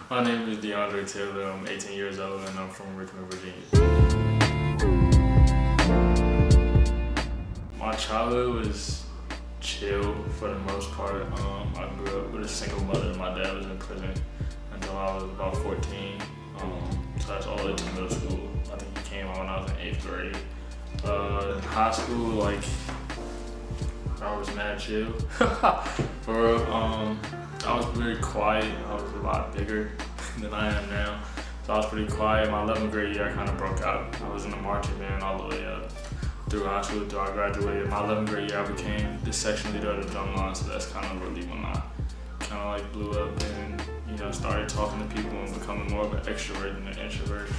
My name is DeAndre Taylor. I'm 18 years old and I'm from Richmond, Virginia. My childhood was chill for the most part. I grew up with a single mother. My dad was in prison until I was about 14. So that's all the way to middle school. I think he came out when I was in 8th grade. In high school, I was mad chill. For real. I was very quiet. I was a lot bigger than I am now. So I was pretty quiet. My 11th grade year, I kind of broke out. I was in the marching band all the way up through high school, until I graduated. My 11th grade year, I became the section leader of the drum line. So that's kind of really when I kind of blew up and started talking to people and becoming more of an extrovert than an introvert.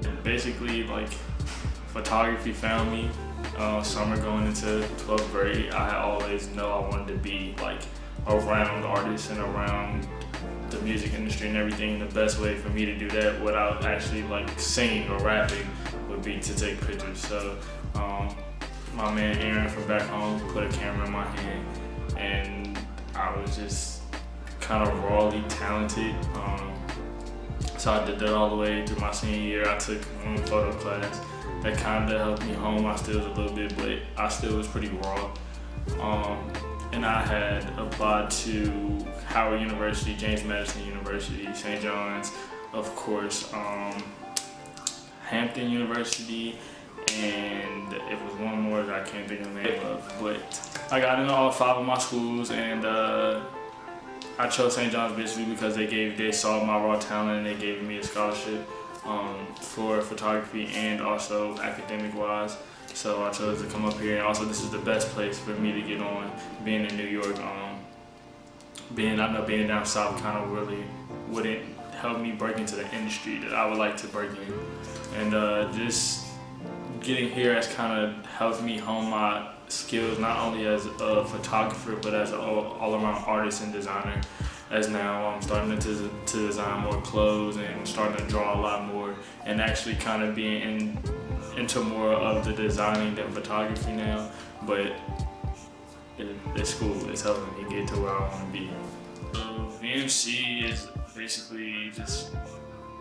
And basically, photography found me. Summer going into 12th grade, I always know I wanted to be around artists and around the music industry and everything. The best way for me to do that without actually singing or rapping would be to take pictures. So my man Aaron from back home put a camera in my hand and I was just kind of rawly talented. So I did that all the way through my senior year. I took one photo class. That kind of helped me home. I still was a little bit, but I still was pretty raw. And I had applied to Howard University, James Madison University, St. John's, of course, Hampton University, and it was one more that I can't think of the name of. But I got into all 5 of my schools, and I chose St. John's basically because they saw my raw talent and they gave me a scholarship for photography and also academic-wise. So I chose to come up here, and also this is the best place for me to get on. Being in New York, I know being down south kind of really wouldn't help me break into the industry that I would like to break in. And just getting here has kind of helped me hone my skills, not only as a photographer, but as an all-around artist and designer. As now I'm starting to design more clothes and starting to draw a lot more, and actually kind of being into more of the designing than photography now. But it's cool. It's helping me get to where I want to be. So VMC is basically just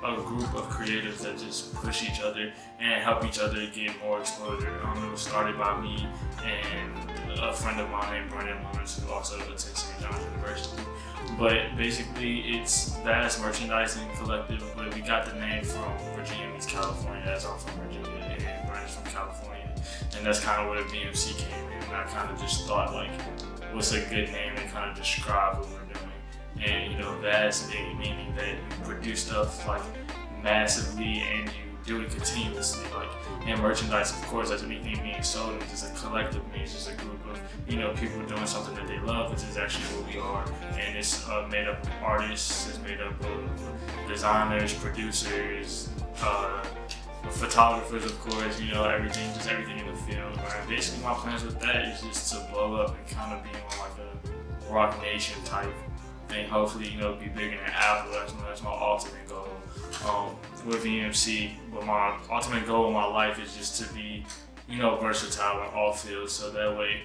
a group of creatives that just push each other and help each other get more exposure. It was started by me and a friend of mine named Brandon Lawrence, who also attends St. John's University. But basically, it's Vast Merchandising Collective, but we got the name from Virginia Beach, California, as I'm from Virginia, and Brandon's from California. And that's kind of where the VMC came in. And I kind of just thought, what's a good name to kind of describe what we're doing? And vast meaning that you produce stuff massively and you do it continuously. And merchandise, of course, as anything being sold, it's just a collective, means just a group of people doing something that they love, which is actually what we are. And it's made up of artists, it's made up of designers, producers, photographers, of course, everything in the field. And basically my plans with that is just to blow up and kind of be on a Rock Nation type thing. Hopefully, be bigger than Apple. That's my ultimate goal with VMC. But my ultimate goal in my life is just to be, versatile in all fields. So that way,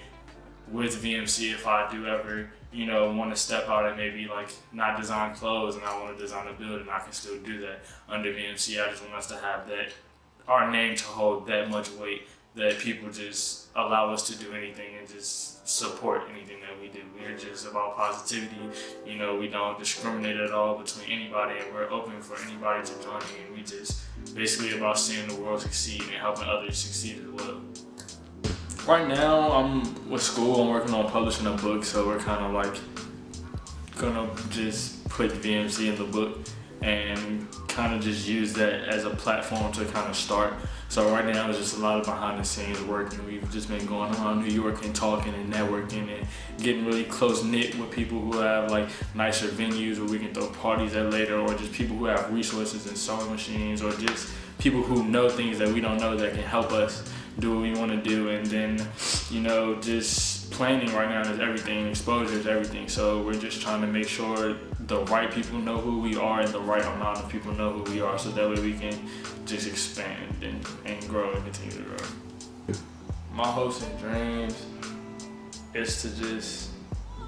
with VMC, if I do ever, want to step out and maybe not design clothes and I want to design a building, I can still do that under VMC. I just want us to have our name to hold that much weight that people just allow us to do anything and just support anything that we do. We're just about positivity. We don't discriminate at all between anybody, and we're open for anybody to join in. And we just basically about seeing the world succeed and helping others succeed as well. Right now, I'm with school. I'm working on publishing a book, so we're kind of gonna just put VMC in the book and kind of just use that as a platform to kind of start. So right now it's just a lot of behind the scenes work, and we've just been going around New York and talking and networking and getting really close knit with people who have nicer venues where we can throw parties at later, or just people who have resources and sewing machines, or just people who know things that we don't know that can help us do what we want to do. And then just planning right now is everything, exposure is everything. So we're just trying to make sure the right people know who we are and the right amount of people know who we are, so that way we can just expand and grow and continue to grow. My hopes and dreams is to just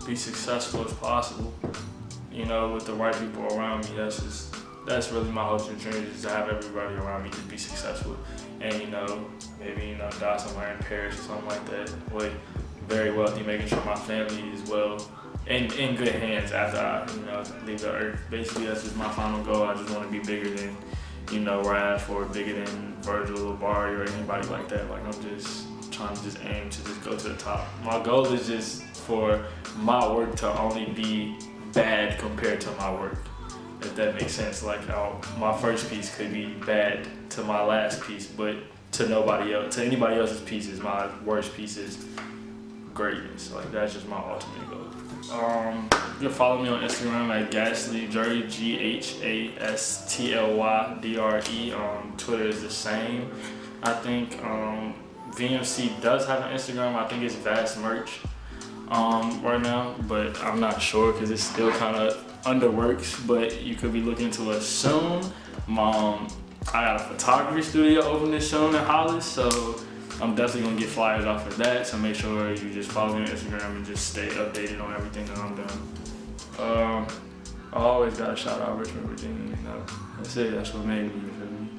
be successful as possible. You know, with the right people around me, that's really my hopes and dreams, is to have everybody around me just be successful. And, you know, maybe, you know, die somewhere in Paris or something like that. Like, very wealthy, making sure my family is well, in good hands after I, you know, leave the earth. Basically, that's just my final goal. I just want to be bigger than, you know, Raph, or bigger than Virgil or Barry or anybody like that. Like, I'm just trying to just aim to just go to the top. My goal is just for my work to only be bad compared to my work, if that makes sense. Like, my first piece could be bad to my last piece, but to nobody else, to anybody else's pieces, my worst piece is greatness. Like, that's just my ultimate goal. You can follow me on Instagram at GhastlyDre, Ghastlydre. Twitter is the same. I think VMC does have an Instagram. I think it's Vast Merch right now, but I'm not sure because it's still kind of under works, but you could be looking to us soon. I got a photography studio opening soon in Hollis, so I'm definitely gonna get flyers off of that, so make sure you just follow me on Instagram and just stay updated on everything that I'm doing. I always gotta shout out Richmond, Virginia, you know. That's it, that's what made me, you feel me?